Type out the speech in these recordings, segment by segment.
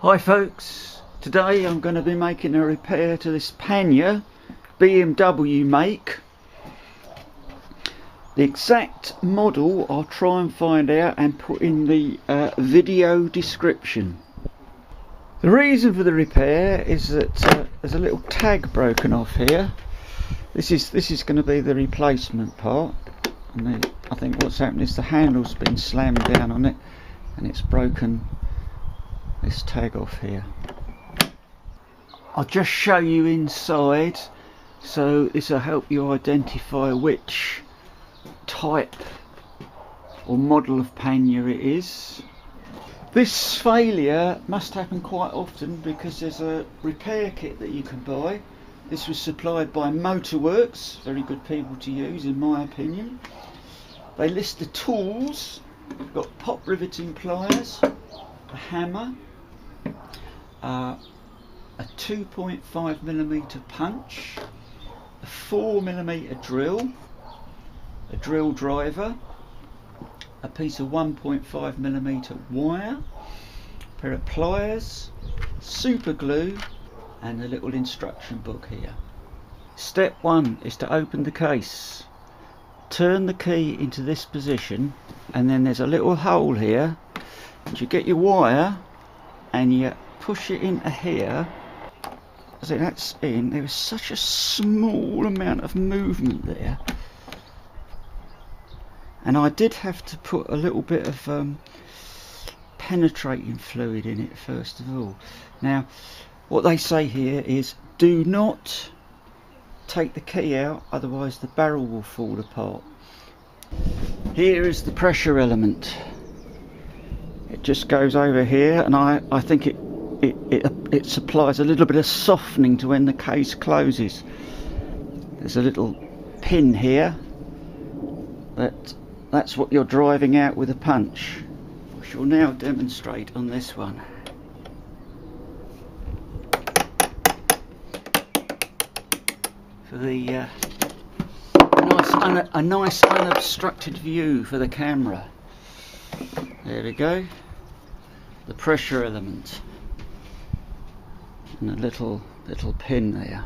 Hi folks, today I'm going to be making a repair to this pannier, BMW make. The exact model I'll try and find out and put in the video description. The reason for the repair is that there's a little tag broken off here. This is going to be the replacement part. And I think what's happened is the handle's been slammed down on it and it's broken this tag off here. I'll just show you inside, so this will help you identify which type or model of pannier it is. This failure must happen quite often because there's a repair kit that you can buy. This was supplied by Motorworks, very good people to use in my opinion. They list the tools. We've got pop riveting pliers, a hammer, a 2.5mm punch, a 4mm drill, a drill driver, a piece of 1.5mm wire, a pair of pliers, super glue, and a little instruction book here. Step 1 is to open the case. Turn the key into this position, and then there's a little hole here, and you get your wire and you push it into here. So that's in. There is such a small amount of movement there, and I did have to put a little bit of penetrating fluid in it first of all. Now what they say here is do not take the key out, otherwise the barrel will fall apart. Here is the pressure element. It just goes over here, and I think it supplies a little bit of softening to when the case closes. There's a little pin here that's what you're driving out with a punch. I shall now demonstrate on this one. For the a nice unobstructed view for the camera. There we go. The pressure element and a little pin there.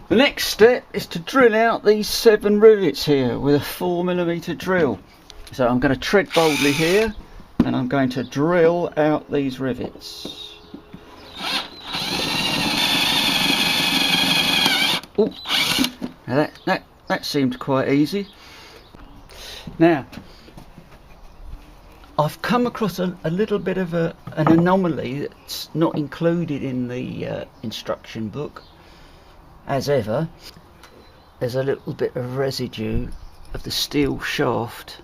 The next step is to drill out these 7 rivets here with a 4mm drill. So I'm going to tread boldly here and I'm going to drill out these rivets. Oh, now that seemed quite easy. Now I've come across a little bit of an anomaly that's not included in the instruction book. As ever, there's a little bit of residue of the steel shaft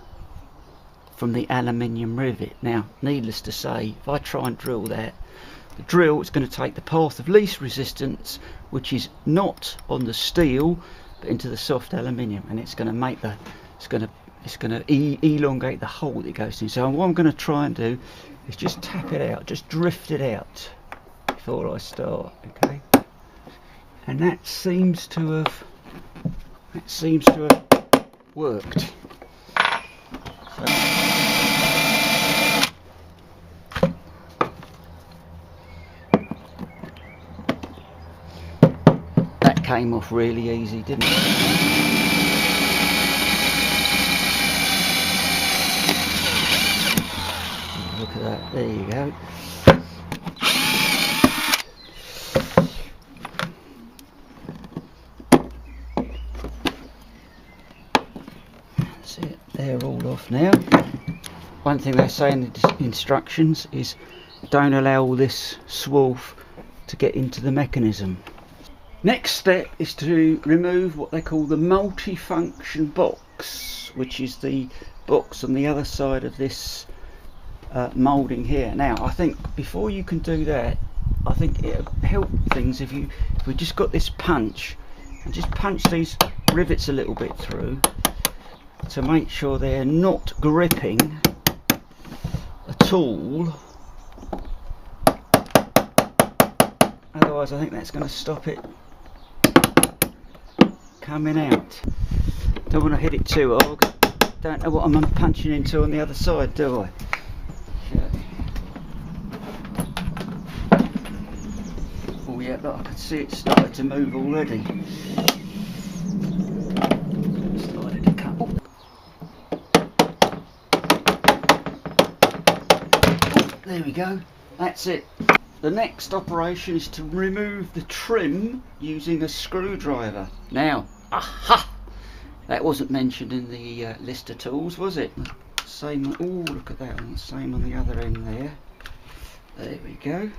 from the aluminium rivet. Now, needless to say, if I try and drill that, the drill is going to take the path of least resistance, which is not on the steel but into the soft aluminium, and it's going to make it's going to elongate the hole that it goes in. So what I'm going to try and do is just tap it out, just drift it out before I start. Okay, and that seems to have worked. So, that came off really easy, didn't it? Look at that, there you go. That's it, they're all off now. One thing they say in the instructions is don't allow all this swarf to get into the mechanism. Next step is to remove what they call the multifunction box, which is the box on the other side of this moulding here. Now I think before you can do that, I think it'll help things if we just got this punch and just punch these rivets a little bit through to make sure they're not gripping at all. Otherwise I think that's going to stop it coming out. Don't want to hit it too hard. Don't know what I'm punching into on the other side, do I? Yeah, look, I can see it started to move already. Started to come. Oh. There we go. That's it. The next operation is to remove the trim using a screwdriver. Now, aha! That wasn't mentioned in the list of tools, was it? Same. Oh, look at that one. Same on the other end there. There we go.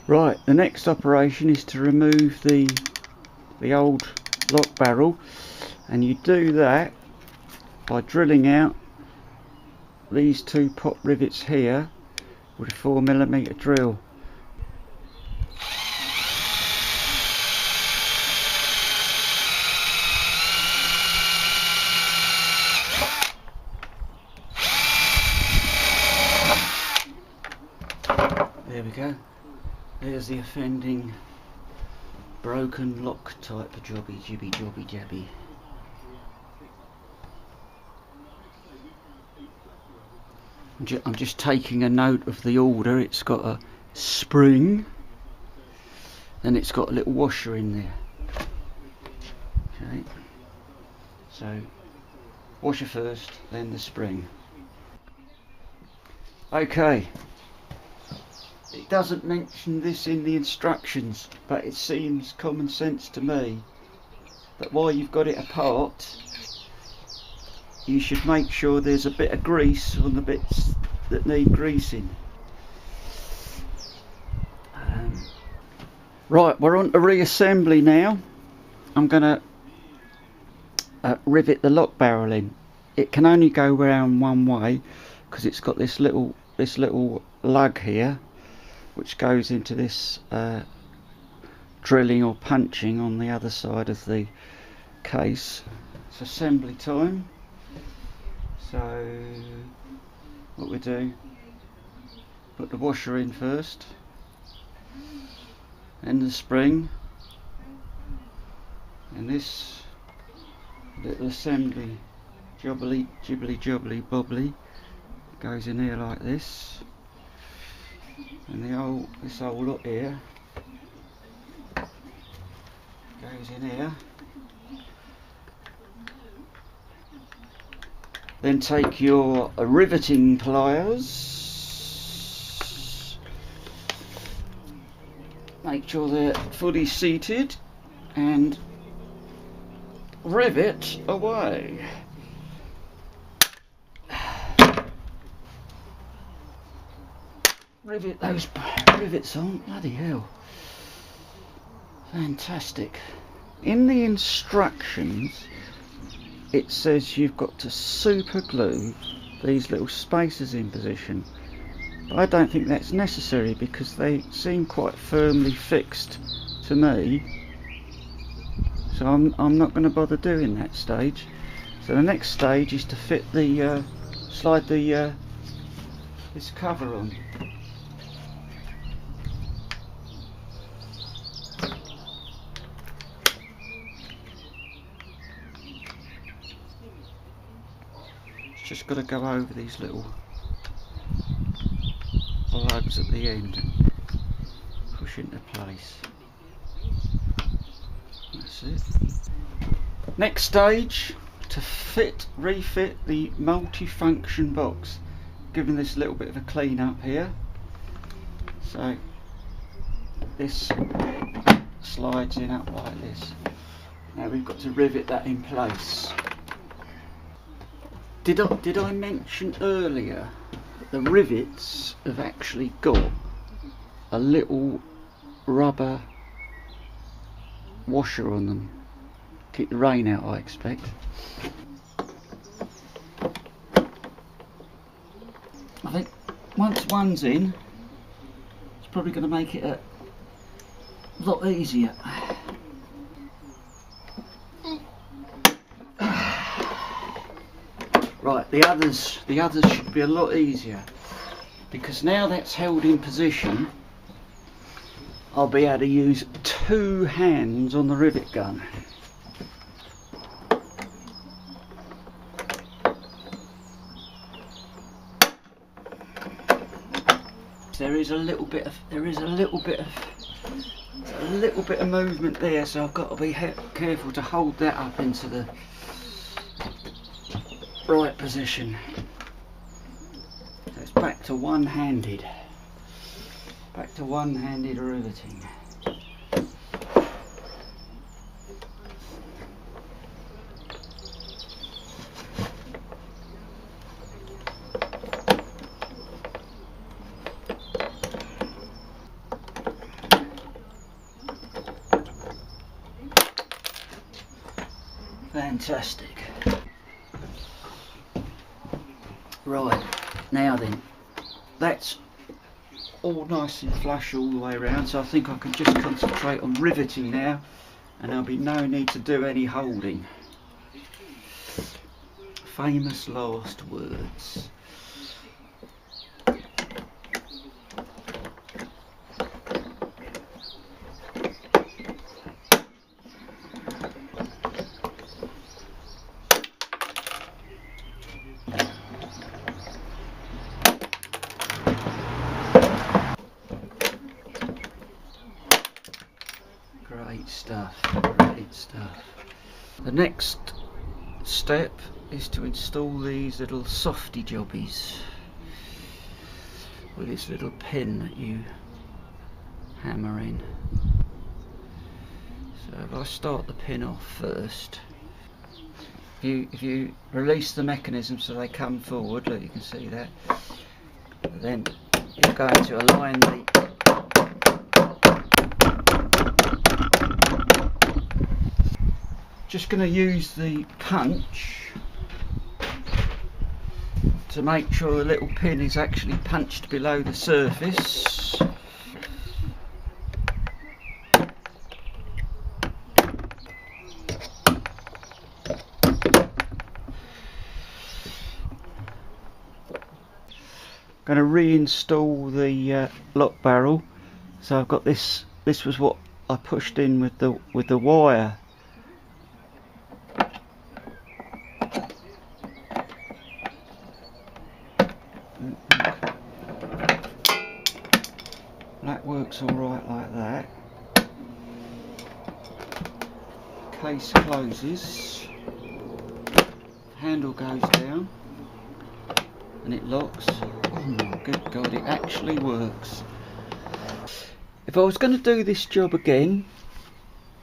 Right, the next operation is to remove the old lock barrel, and you do that by drilling out these two pot rivets here with a 4mm drill. There we go. There's the offending broken lock type of jobby jabby. I'm just taking a note of the order. It's got a spring, then it's got a little washer in there. Okay, so washer first, then the spring. Okay, it doesn't mention this in the instructions, but it seems common sense to me that while you've got it apart, you should make sure there's a bit of grease on the bits that need greasing. Right, we're on to reassembly now. I'm going to rivet the lock barrel in. It can only go round one way because it's got this little lug here which goes into this drilling or punching on the other side of the case. It's assembly time. So what we do, put the washer in first, then the spring, and this little assembly jibbly bobbly goes in here like this, and this old lot here goes in here. Then take your riveting pliers, make sure they're fully seated, and rivet away. Rivet those rivets on, bloody hell. Fantastic. In the instructions it says you've got to super glue these little spacers in position. But I don't think that's necessary because they seem quite firmly fixed to me. So I'm not going to bother doing that stage. So the next stage is to fit the slide the this cover on. Just got to go over these little lugs at the end and push into place. That's it. Next stage, to refit the multi-function box. Giving this a little bit of a clean up here. So this slides in up like this. Now we've got to rivet that in place. Did I mention earlier that the rivets have actually got a little rubber washer on them? Keep the rain out, I expect. I think once one's in, it's probably going to make it a lot easier. Right, the others should be a lot easier because now that's held in position, I'll be able to use two hands on the rivet gun. There is a little bit of a little bit of movement there, so I've got to be careful to hold that up into the right position. So it's back to one-handed riveting. Fantastic. Right, now then, that's all nice and flush all the way around, so I think I can just concentrate on riveting now, and there'll be no need to do any holding. Famous last words. Great stuff, great stuff. The next step is to install these little softy jobbies with this little pin that you hammer in. So if I start the pin off first, if you release the mechanism so they come forward, look, you can see that, then you're going to align the just going to use the punch to make sure the little pin is actually punched below the surface. Going to reinstall the lock barrel. So I've got this. This was what I pushed in with the wire. That works all right like that. Case closes. Handle goes down, and it locks. Oh, good God, it actually works. If I was going to do this job again,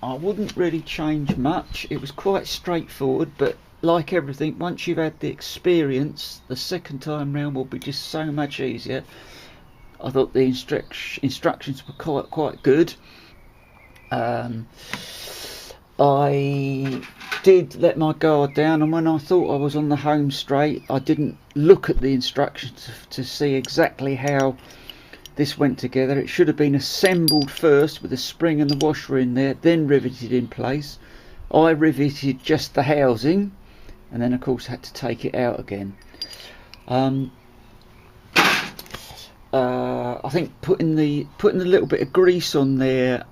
I wouldn't really change much. It was quite straightforward, but like everything, once you've had the experience, the second time round will be just so much easier. I thought the instructions were quite good. I did let my guard down, and when I thought I was on the home straight, I didn't look at the instructions to see exactly how this went together. It should have been assembled first with the spring and the washer in there, then riveted in place. I riveted just the housing, and then of course had to take it out again. I think putting a little bit of grease on there,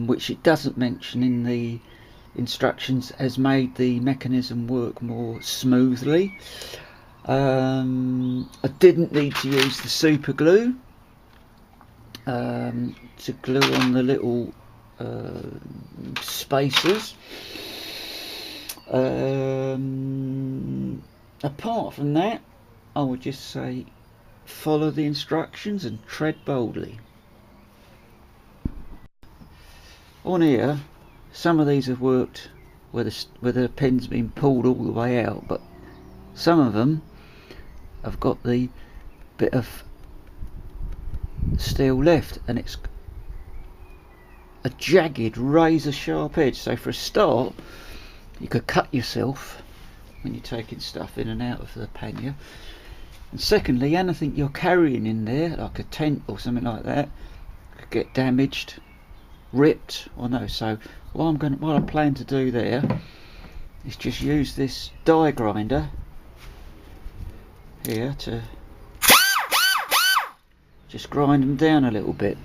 which it doesn't mention in the instructions, has made the mechanism work more smoothly. I didn't need to use the super glue to glue on the little spacers. Apart from that, I would just say follow the instructions and tread boldly. On here, some of these have worked where the pin's been pulled all the way out, but some of them have got the bit of steel left, and it's a jagged razor sharp edge. So for a start, you could cut yourself when you're taking stuff in and out of the pannier. And secondly, anything you're carrying in there, like a tent or something like that, could get damaged, ripped, or no. So what I plan to do there is just use this die grinder here to just grind them down a little bit.